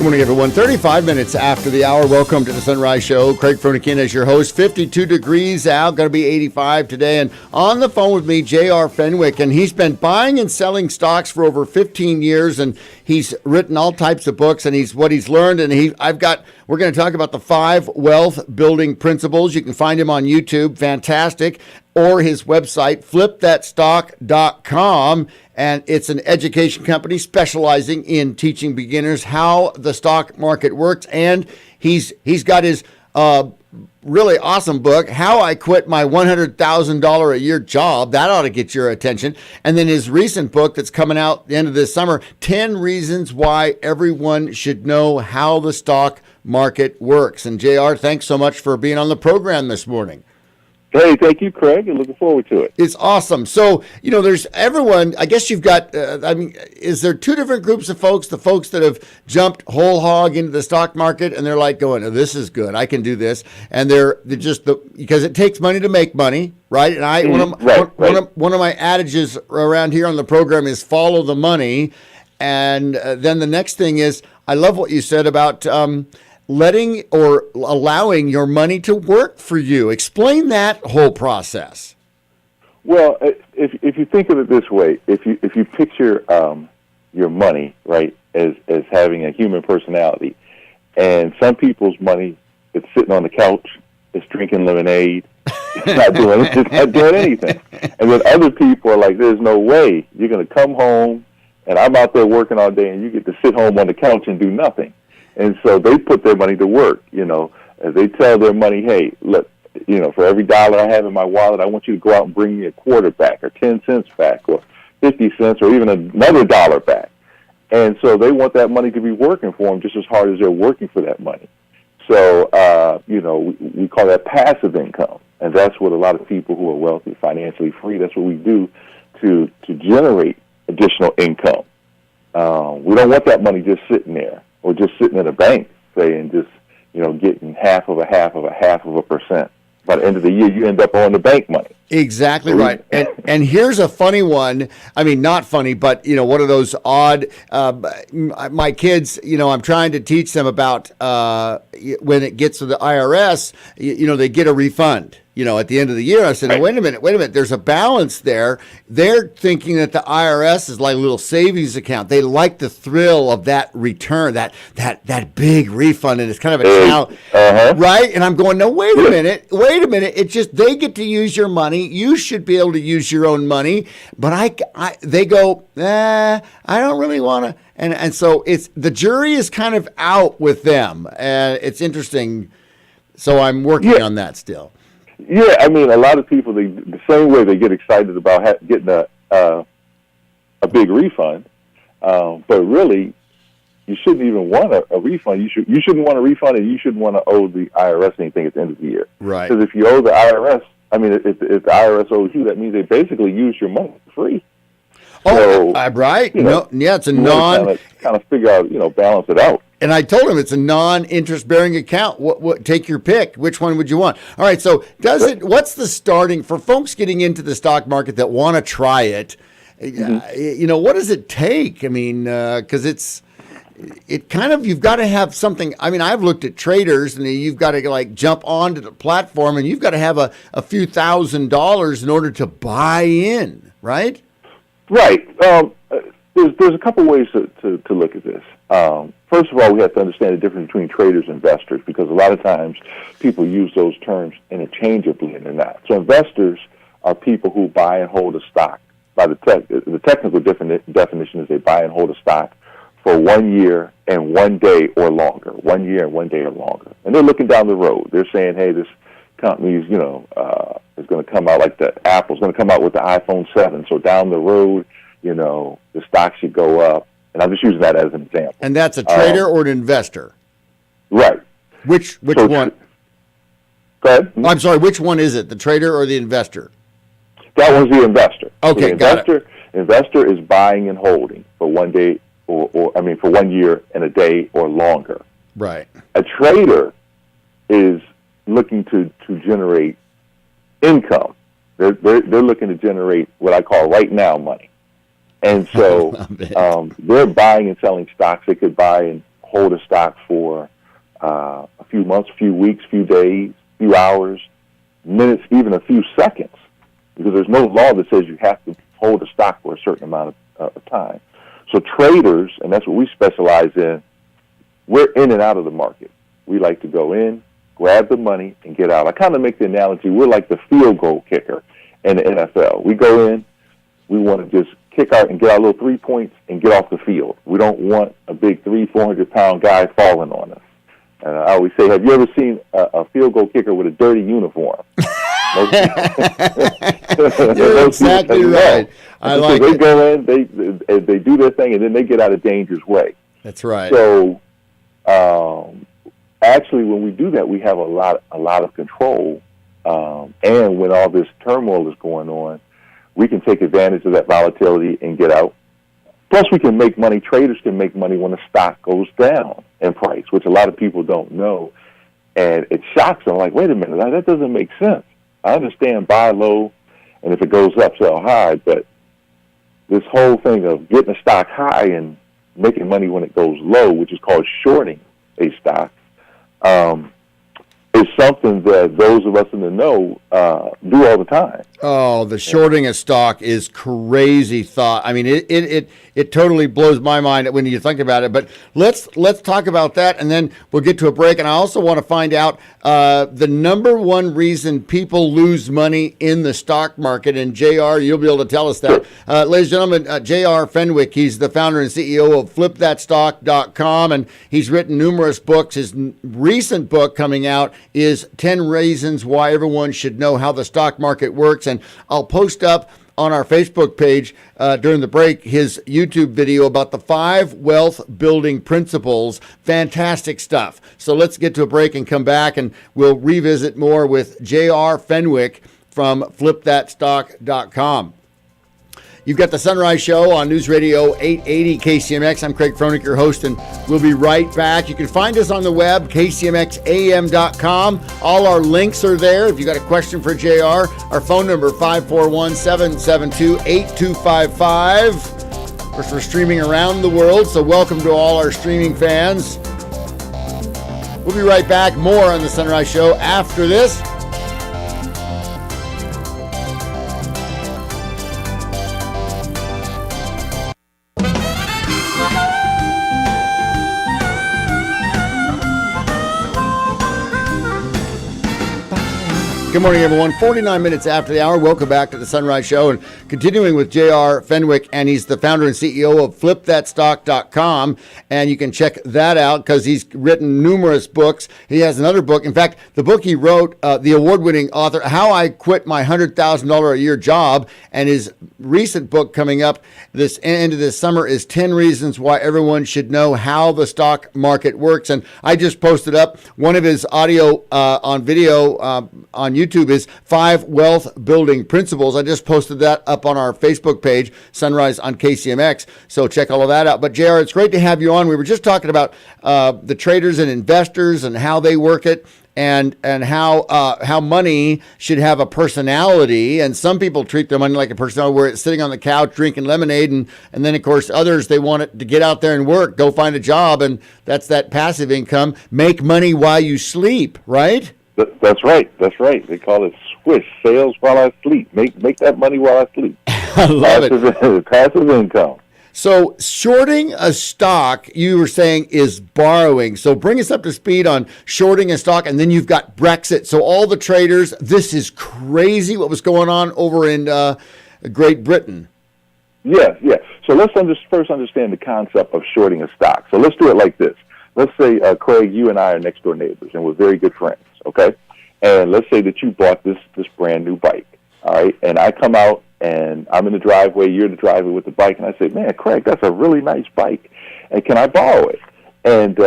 Good morning, everyone. 35 minutes after the hour. Welcome to the Sunrise Show. Craig Fenwick as your host. 52 degrees out. Going to be 85 today. And on the phone with me, J.R. Fenwick. And he's been buying and selling stocks for over 15 years. And he's written all types of books. And what he's learned. And we're going to talk about the 5 wealth building principles. You can find him on YouTube. Fantastic. Or his website, flipthatstock.com. And it's an education company specializing in teaching beginners how the stock market works. And he's got his really awesome book, How I Quit My $100,000 a Year Job. That ought to get your attention. And then his recent book that's coming out the end of this summer, 10 Reasons Why Everyone Should Know How the Stock Market Works. And JR, thanks so much for being on the program this morning. Hey, thank you, Craig, and looking forward to it. It's awesome. So, there's everyone, I guess you've got, is there 2 different groups of folks, the folks that have jumped whole hog into the stock market and they're like going, oh, this is good, I can do this. And they're just, because it takes money to make money, right? And one of my adages around here on the program is follow the money. And then the next thing is, I love what you said about, letting or allowing your money to work for you. Explain that whole process. Well, if you think of it this way, if you picture your money, right, as having a human personality, and some people's money is sitting on the couch, it's drinking lemonade, it's not doing anything, and then other people are like, there's no way you're going to come home, and I'm out there working all day, and you get to sit home on the couch and do nothing. And so they put their money to work, as they tell their money, hey, look, for every dollar I have in my wallet, I want you to go out and bring me a quarter back or 10 cents back or 50 cents or even another dollar back. And so they want that money to be working for them just as hard as they're working for that money. So, we call that passive income. And that's what a lot of people who are wealthy, financially free, that's what we do to generate additional income. We don't want that money just sitting there. Or just sitting in a bank, say, and just, getting half of a percent. By the end of the year, you end up owing the bank money. Exactly right. And here's a funny one. I mean, not funny, but, one of those odd, my kids, I'm trying to teach them about when it gets to the IRS, they get a refund. At the end of the year, I said, right. Wait a minute. There's a balance there. They're thinking that the IRS is like a little savings account. They like the thrill of that return, that big refund, and it's kind of a challenge, right? And I'm going, no, wait a minute. It's just they get to use your money. You should be able to use your own money. But they go, I don't really want to. And so it's the jury is kind of out with them. It's interesting. So I'm working on that still. Yeah, I mean, a lot of people, the same way they get excited about getting a big refund, but really, you shouldn't even want a refund. You shouldn't want a refund, and you shouldn't want to owe the IRS anything at the end of the year. Right. Because if you owe the IRS, if the IRS owes you, that means they basically use your money for free. Oh, so, right. It's a kind of figure out, balance it out. And I told him it's a non-interest bearing account. What take your pick. Which one would you want? All right. So what's the starting for folks getting into the stock market that want to try it? Mm-hmm. What does it take? I mean, because you've got to have something. I mean, I've looked at traders and you've got to jump onto the platform and you've got to have a few $1,000s in order to buy in, right? Right. There's a couple ways to look at this. First of all, we have to understand the difference between traders and investors because a lot of times people use those terms interchangeably and they're not. So investors are people who buy and hold a stock. By the technical definition is they buy and hold a stock for 1 year and 1 day or longer. 1 year and 1 day or longer. And they're looking down the road. They're saying, hey, this company is, is going to come out like Apple's going to come out with the iPhone 7. So down the road, the stock should go up. And I'm just using that as an example. And that's a trader or an investor? Right. Which one? Go ahead. I'm sorry, which one is it, the trader or the investor? That one's the investor. Okay, so got it. Investor is buying and holding for 1 day for 1 year and a day or longer. Right. A trader is looking to generate income. They're looking to generate what I call right now money. And so they're buying and selling stocks. They could buy and hold a stock for a few months, few weeks, few days, few hours, minutes, even a few seconds, because there's no law that says you have to hold a stock for a certain amount of time. So traders, and that's what we specialize in, we're in and out of the market. We like to go in, grab the money, and get out. I kind of make the analogy, we're like the field goal kicker in the NFL. We go in, we want to just kick out and get our little 3 points and get off the field. We don't want a big 400-pound guy falling on us. And I always say, have you ever seen a field goal kicker with a dirty uniform? You're exactly right. I like they it. go in, they do their thing, and then they get out of danger's way. That's right. So, actually, when we do that, we have a lot of control. And when all this turmoil is going on, we can take advantage of that volatility and get out. Plus, we can make money. Traders can make money when the stock goes down in price, which a lot of people don't know. And it shocks them, like, wait a minute, that doesn't make sense. I understand buy low, and if it goes up, sell high, but this whole thing of getting a stock high and making money when it goes low, which is called shorting a stock, is something that those of us in the know do all the time. Oh, the shorting a stock is crazy thought. I mean, it totally blows my mind when you think about it. But let's talk about that, and then we'll get to a break. And I also want to find out the number one reason people lose money in the stock market. And JR, you'll be able to tell us that. Sure. Ladies and gentlemen, JR Fenwick, he's the founder and CEO of FlipThatStock.com, and he's written numerous books. His recent book coming out is 10 Reasons Why Everyone Should Know How the Stock Market Works. And I'll post up on our Facebook page during the break his YouTube video about the 5 wealth building principles. Fantastic stuff. So let's get to a break and come back, and we'll revisit more with JR Fenwick from FlipThatStock.com. You've got the Sunrise Show on News Radio 880 KCMX. I'm Craig Froelich, your host, and we'll be right back. You can find us on the web, kcmxam.com. All our links are there. If you got a question for JR, our phone number, 541-772-8255. Of course, we're streaming around the world, so welcome to all our streaming fans. We'll be right back. More on the Sunrise Show after this. Good morning, everyone. 49 minutes after the hour. Welcome back to the Sunrise Show, and continuing with JR Fenwick, and he's the founder and CEO of FlipThatStock.com, and you can check that out because he's written numerous books. He has another book. In fact, the book he wrote, the award-winning author, How I Quit My $100,000 a Year Job, and his recent book coming up this end of this summer is 10 Reasons Why Everyone Should Know How the Stock Market Works. And I just posted up one of his audio on video on YouTube is 5 wealth building principles. I just posted that up on our Facebook page, Sunrise on KCMX. So check all of that out. But JR, it's great to have you on. We were just talking about the traders and investors and how they work it, and how money should have a personality. And some people treat their money like a personality where it's sitting on the couch drinking lemonade, and then of course others, they want it to get out there and work, go find a job, and that's that passive income. Make money while you sleep, right? That's right. That's right. They call it swish, sales while I sleep. Make that money while I sleep. I love it. Passive income. So shorting a stock, you were saying, is borrowing. So bring us up to speed on shorting a stock, and then you've got Brexit. So all the traders, this is crazy what was going on over in Great Britain. Yeah. So let's first understand the concept of shorting a stock. So let's do it like this. Let's say, Craig, you and I are next door neighbors, and we're very good friends, okay? And let's say that you bought this brand new bike, all right? And I come out, and I'm in the driveway, you're in the driveway with the bike, and I say, man, Craig, that's a really nice bike, and can I borrow it? And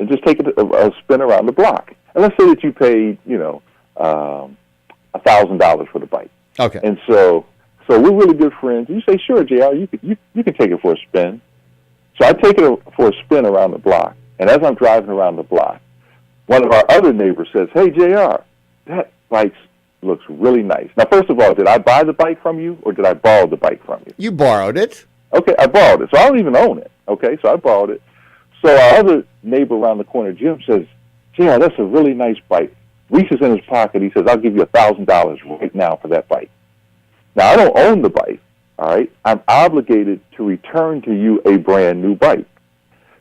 just take a spin around the block. And let's say that you paid, $1,000 for the bike. Okay. And so we're really good friends. You say, sure, JR, you can take it for a spin. So I take it for a spin around the block. And as I'm driving around the block, one of our other neighbors says, hey, JR, that bike looks really nice. Now, first of all, did I buy the bike from you, or did I borrow the bike from you? You borrowed it. Okay, I borrowed it. So I don't even own it. Okay, so I borrowed it. So our other neighbor around the corner, Jim, says, "Yeah, that's a really nice bike." Reaches in his pocket. He says, "I'll give you $1,000 right now for that bike." Now, I don't own the bike, all right? I'm obligated to return to you a brand new bike.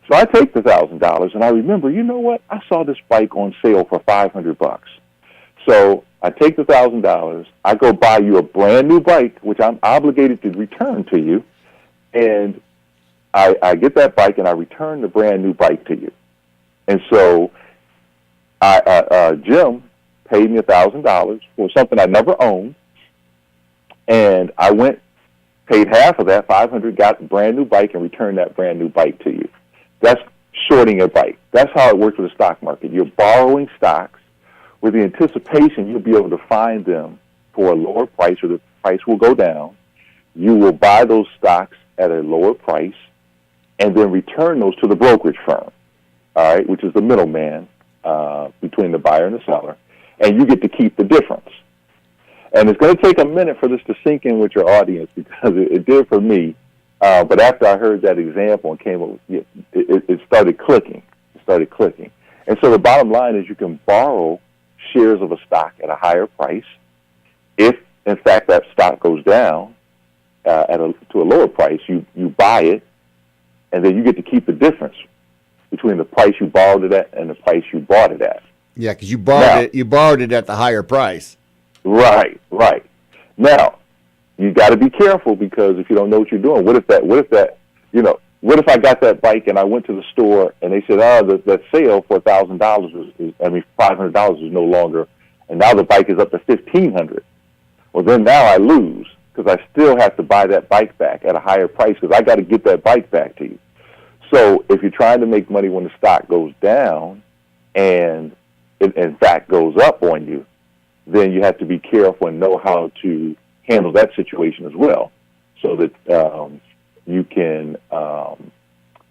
So I take the $1,000, and I remember, you know what? I saw this bike on sale for $500. So I take the $1,000. I go buy you a brand new bike, which I'm obligated to return to you, and I get that bike, and I return the brand new bike to you. And so Jim paid me $1,000 for something I never owned, and I went, paid half of that, $500, got a brand new bike, and returned that brand new bike to you. That's shorting a bike. That's how it works with the stock market. You're borrowing stocks with the anticipation you'll be able to find them for a lower price, or the price will go down. You will buy those stocks at a lower price and then return those to the brokerage firm, all right, which is the middleman between the buyer and the seller, and you get to keep the difference. And it's going to take a minute for this to sink in with your audience, because it did for me. But after I heard that example and came up, it started clicking. It started clicking. And so the bottom line is you can borrow shares of a stock at a higher price. If, in fact, that stock goes down to a lower price, you buy it, and then you get to keep the difference between the price you borrowed it at and the price you bought it at. Yeah, because you borrowed it at the higher price. Right. Now, you got to be careful, because if you don't know what you're doing, what if I got that bike and I went to the store and they said, that sale for $1,000 $500 is no longer, and now the bike is up to $1,500. Well, then now I lose, because I still have to buy that bike back at a higher price, because I got to get that bike back to you. So if you're trying to make money when the stock goes down and it, in fact, goes up on you, then you have to be careful and know how to handle that situation as well, so that you can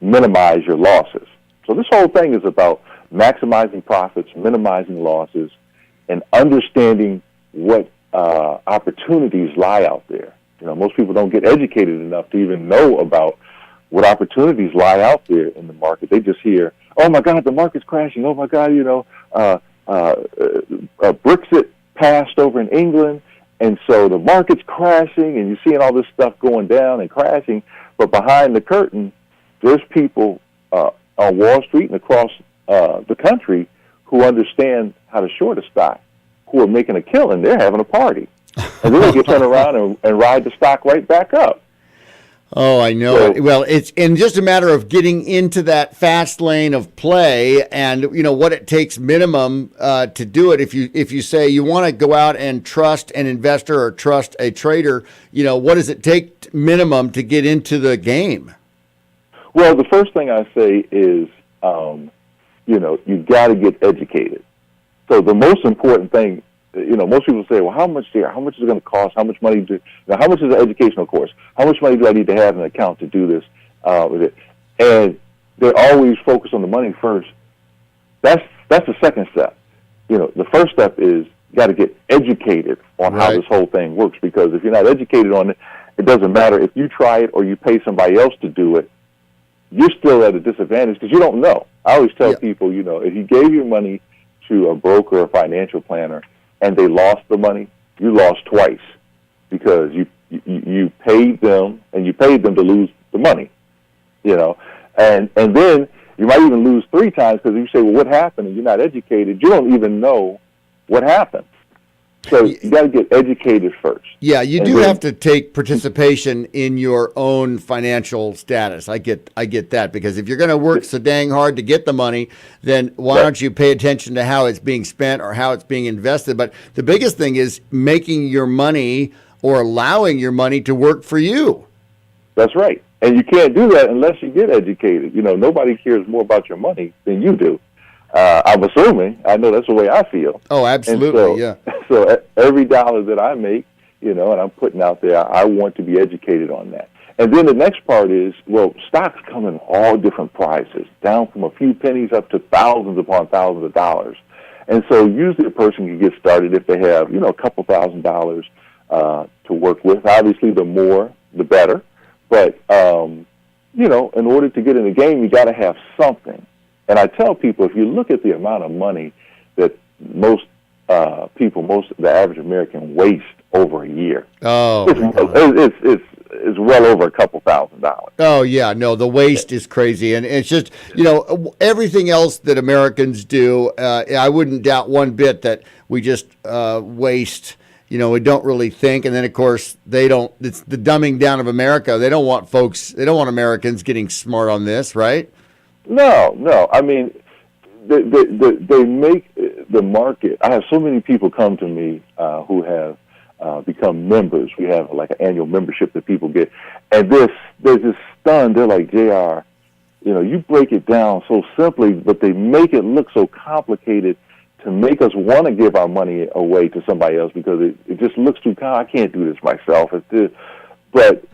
minimize your losses. So this whole thing is about maximizing profits, minimizing losses, and understanding what opportunities lie out there. Most people don't get educated enough to even know about what opportunities lie out there in the market. They just hear, "Oh my God, the market's crashing. Oh my God, Brexit passed over in England, and so the market's crashing," and you're seeing all this stuff going down and crashing. But behind the curtain, there's people on Wall Street and across the country who understand how to short a stock, who are making a killing. They're having a party, and then they can turn around and ride the stock right back up. Oh, I know it. Well, it's just a matter of getting into that fast lane of play, and what it takes minimum to do it. If you say you want to go out and trust an investor or trust a trader, what does it take minimum to get into the game? Well, the first thing I say is, you got to get educated. So the most important thing, most people say, well, how much is it going to cost? How much money how much is an educational course? How much money do I need to have in an account to do this with it? And they're always focused on the money first. That's the second step. The first step is you got to get educated on how this whole thing works, because if you're not educated on it, it doesn't matter if you try it or you pay somebody else to do it. You're still at a disadvantage because you don't know. I always tell people, if you gave your money to a broker or financial planner and they lost the money, you lost twice, because you paid them, and you paid them to lose the money, and then you might even lose 3 times, because you say, well, what happened? And you're not educated. You don't even know what happened. So you got to get educated first. Yeah, you do have to take participation in your own financial status. I get that, because if you're going to work so dang hard to get the money, then why don't you pay attention to how it's being spent or how it's being invested? But the biggest thing is making your money or allowing your money to work for you. That's right. And you can't do that unless you get educated. Nobody cares more about your money than you do. I'm assuming. I know that's the way I feel. Oh, absolutely, So every dollar that I make, and I'm putting out there, I want to be educated on that. And then the next part is, stocks come in all different prices, down from a few pennies up to thousands upon thousands of dollars. And so usually a person can get started if they have, a couple $1,000s to work with. Obviously, the more, the better. But in order to get in the game, you got to have something. And I tell people, if you look at the amount of money that most the average American waste over a year, it's well over a couple $1,000s. Oh yeah, no, the waste is crazy, and it's just everything else that Americans do. I wouldn't doubt one bit that we just waste. We don't really think, and then of course they don't. It's the dumbing down of America. They don't want Americans getting smart on this, right? No. I mean, they make the market. I have so many people come to me who have become members. We have like an annual membership that people get, and they're just stunned. They're like, JR, you break it down so simply, but they make it look so complicated to make us want to give our money away to somebody else because it just looks too I can't do this myself. But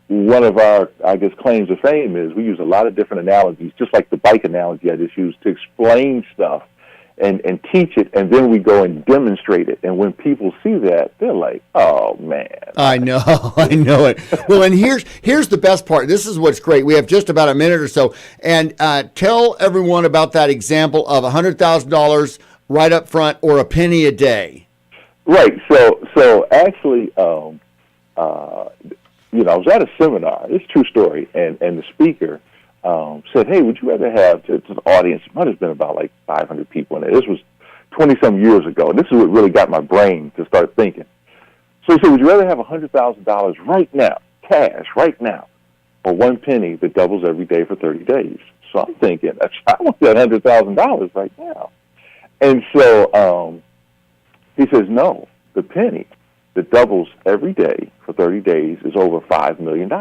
one of our, I guess, claims of fame is we use a lot of different analogies, just like the bike analogy I just used, to explain stuff and teach it, and then we go and demonstrate it. And when people see that, they're like, oh, man. I know it. Well, and here's the best part. This is what's great. We have just about a minute or so. And tell everyone about that example of $100,000 right up front or a penny a day. Right. So actually, I was at a seminar. It's a true story. And the speaker said, hey, would you rather have, to the audience, it might have been about like 500 people in it. This was 20-some years ago. And this is what really got my brain to start thinking. So he said, would you rather have $100,000 right now, cash, right now, or one penny that doubles every day for 30 days? So I'm thinking, I want that $100,000 right now. And so he says, no, the penny that doubles every day for 30 days is over $5 million.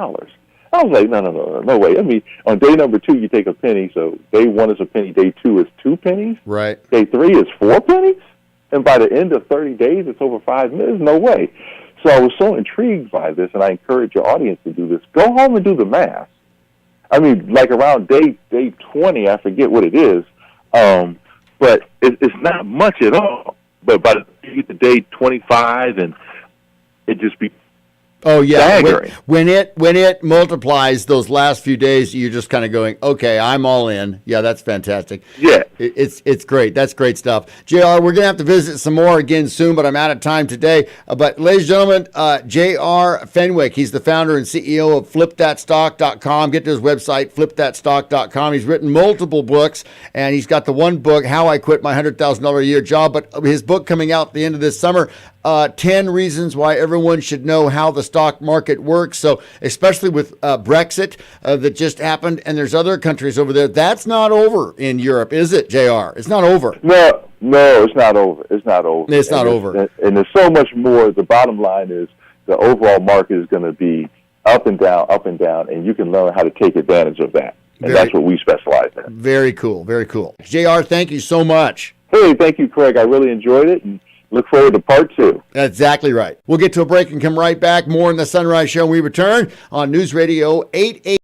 I was like, no way. I mean, on day number 2, you take a penny, so day 1 is a penny, day 2 is 2 pennies. Right. Day 3 is 4 pennies, and by the end of 30 days, it's over $5 million. No way. So I was so intrigued by this, and I encourage your audience to do this. Go home and do the math. I mean, like around day 20, I forget what it is, but it's not much at all. But by the time you get to day 25, and it just be oh yeah, when it multiplies those last few days, you're just kind of going, okay, I'm all in. Yeah, that's fantastic. Yeah, it's great. That's great stuff. JR, we're gonna have to visit some more again soon, but I'm out of time today. But ladies and gentlemen, JR Fenwick, he's the founder and CEO of FlipThatStock.com. Get to his website, FlipThatStock.com. He's written multiple books, and he's got the one book, How I Quit My $100,000 a Year Job. But his book coming out at the end of this summer, 10 reasons why everyone should know how the stock market works. So especially with Brexit that just happened, and there's other countries over there. That's not over in Europe, is it, JR? It's not over. No, it's not over. It's not over. It's not over. And there's so much more. The bottom line is the overall market is going to be up and down, and you can learn how to take advantage of that. And that's what we specialize in. Very cool. Very cool. JR, thank you so much. Hey, thank you, Craig. I really enjoyed it. And look forward to part 2. That's exactly right. We'll get to a break and come right back. More in the Sunrise Show when we return on News Radio 880.